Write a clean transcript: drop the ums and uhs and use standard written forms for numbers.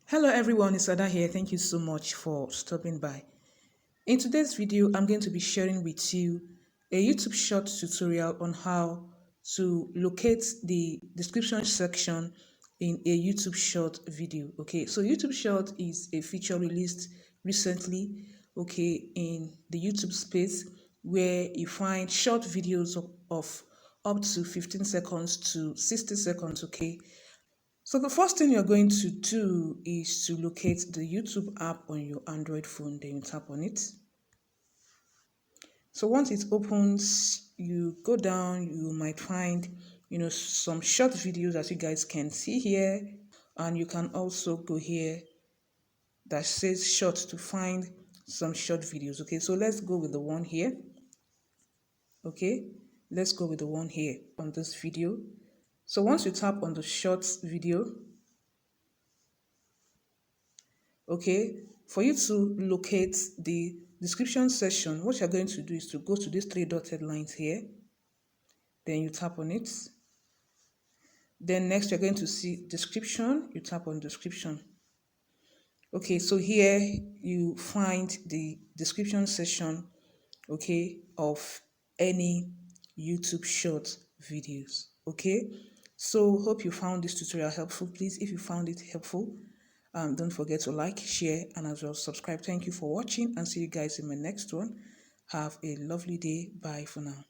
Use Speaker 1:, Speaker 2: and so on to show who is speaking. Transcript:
Speaker 1: Hello everyone, it's Ada here. Thank you so much for stopping by. In today's video, I'm going to be sharing with you a YouTube short tutorial on how to locate the description section in a YouTube short video. Okay, so YouTube short is a feature released recently, okay, in the YouTube space where you find short videos of up to 15 seconds to 60 seconds, okay. So the first thing you're going to do is to locate the YouTube app on your Android phone, then you tap on it. So once it opens, you go down, you might find, some short videos as you guys can see here. And you can also go here that says short to find some short videos. Okay, so let's go with the one here. Okay, let's go with the one here on this video. So once you tap on the shorts video, okay, for you to locate the description section, what you're going to do is to go to these three dotted lines here, then you tap on it. Then next you're going to see description, you tap on description. Okay, so here you find the description section, okay, of any YouTube short videos. Okay, so hope you found this tutorial helpful. Please, if you found it helpful, don't forget to like, share, and as well subscribe. Thank you for watching, and see you guys in my next one. Have a lovely day. Bye for now.